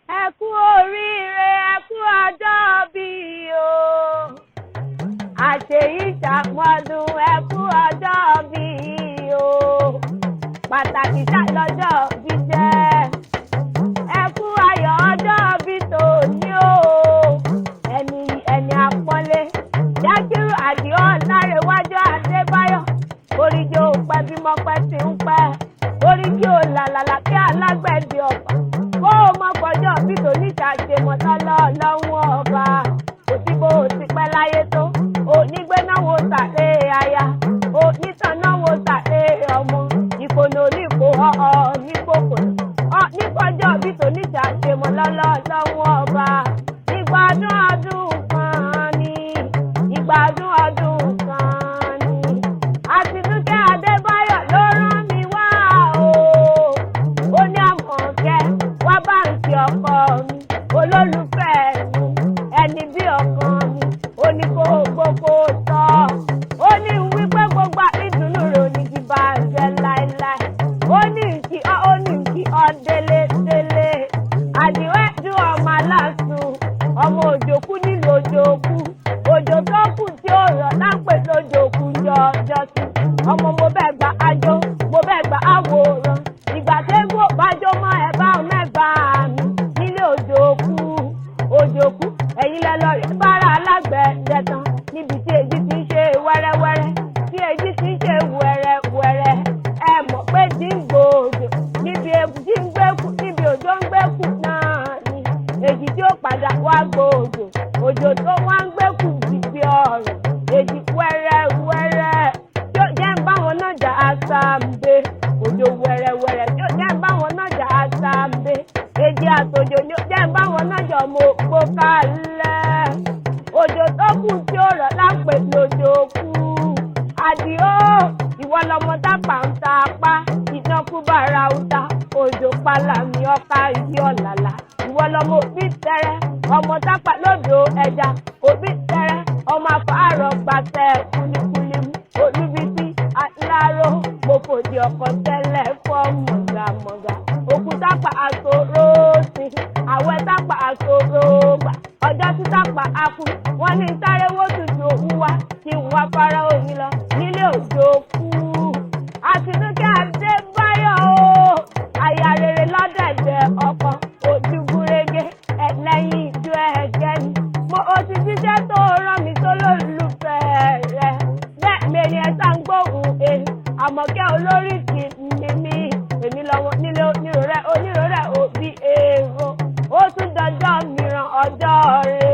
ẹ kú oríire ẹ kú ọjọ́ bí o àṣeyí ṣàpọ̀dún ẹ kú ọjọ́ bí o pàtàkì ṣàlọ́jọ́ bí jẹ́ ẹ kú ayọ̀ ọjọ́ bí tòní o ẹni àpọ́nlé Jákírù Àdìó Ọlárẹ̀wájú Adébáyọ̀ oríjì ò pẹ́ bímọ pẹ́ tí ń pẹ́ oríjì ò làlàlà kí alágbẹ̀dẹ ọ̀pá kó o mọ fọjọ́ bí tòní ṣàṣemọ̀ lọ́wọ́ ọba kò sí bó o ti pẹ́ láyé tó onígbé náà wo sàlé aya onítàn náà wo sàlé ọmọ ìkònà oníkó nígbòkò nífọjọ́ bí tòní ṣàṣemọ̀ lọ́wọ́ ọba ìgbádùn ọdún kan ní ìgbádùn ọdún kan ní Àtinúkẹ́ Adébáyọ̀ ló rán mi wá ó ní Àmọ̀kẹ́ wá báǹkì ọkọ mi olólùfẹ́ mi ẹni bí ọkàn mi ó ní kó gbogbo sọ ó ní wípé gbogbo ìdùnnú rò ní kí bá jẹ láéláé ó ní kí ọ délé Àdìó ẹ̀dùn ọmọ aláṣùn ọmọ òjòkú nílùú òjòkú òjò tó kù tí ó rọ̀ láǹpẹ̀ lójòkú jọjọ́ sí ọmọ mo bẹ́ẹ̀ gba àjò mo bẹ́ẹ̀ gba àwòrán ìgbà tẹ́gbó bájọ́ mọ́ ẹ bá mẹ́bàá mi nílé òjòkú ẹ̀yin lẹ́lọ́ rẹ̀ bára alágbẹ̀dẹ tán níbi tí èjì ti ń ṣe wẹ́rẹ́wẹ́rẹ́ tí èjì ti ń ṣe wẹ́rẹ́wẹ́rẹ́ ẹ mọ̀ pé tí ń gbòòjò níbi ewu tí ń gbẹ́kù níbi òjò ń gbẹ́kù náà ni èjì tí ó padà wá gbòòjò òjò tó wá ń gbẹ́kù gbígbé ọ̀rọ̀ èjì wẹ́rẹ́wẹ́rẹ́ tí ó jẹ́ ń bá wọn náà jà àṣàmbé òjò wẹ́rẹ́wẹ́rẹ́ tí ó jẹ́ ń bá wọn náà jà àṣàmbé èjì àtòjò ni ó jẹ́ ń bá wọn náà jà mọ́ òpó kalẹ̀ òjò tó kù tí ó rọ̀ lápè lójòkú Àdìó ìwọ lọmọ tápà ń ta apá iná kú bàrà ọ̀tá òjò palàmì ọkà ìdí ọ̀làlà ìwọ lọmọ òbí tẹrẹ ọmọ tápà lódò ẹja òbí tẹrẹ ọmọ afárọ̀ gbàtẹ kulikuli olúbísí aláró gbòfòdì ọkọ tẹ́lẹ̀ fọ mọ̀gàmọ̀gà òkú tápà àsòrò sí àwẹ̀ tápà àsòrò gbà ọjọ́ tí tápà akú wọ́n ní sáré wó tutù òwú wá kí n wá fara omi lọ nílé òjòkú Àtinúkẹ́ Adébáyọ̀ aya rere lọ́dẹ̀dẹ̀ ọkọ ojúgúrégé ẹlẹ́yin ìjọ ẹ̀gẹ́ ni mo ò ti jíṣẹ́ tó rán mi tó lólùfẹ́ rẹ̀ bẹ́ẹ̀ mẹ́rin ẹ̀ sá ń gbóhùn Àmọ̀kẹ́ olórí kì í mi èmi lọ́wọ́ nílé onírò rẹ̀ òbí èrò ó tún dọjọ́ mìíràn ọjọ́ rẹ̀.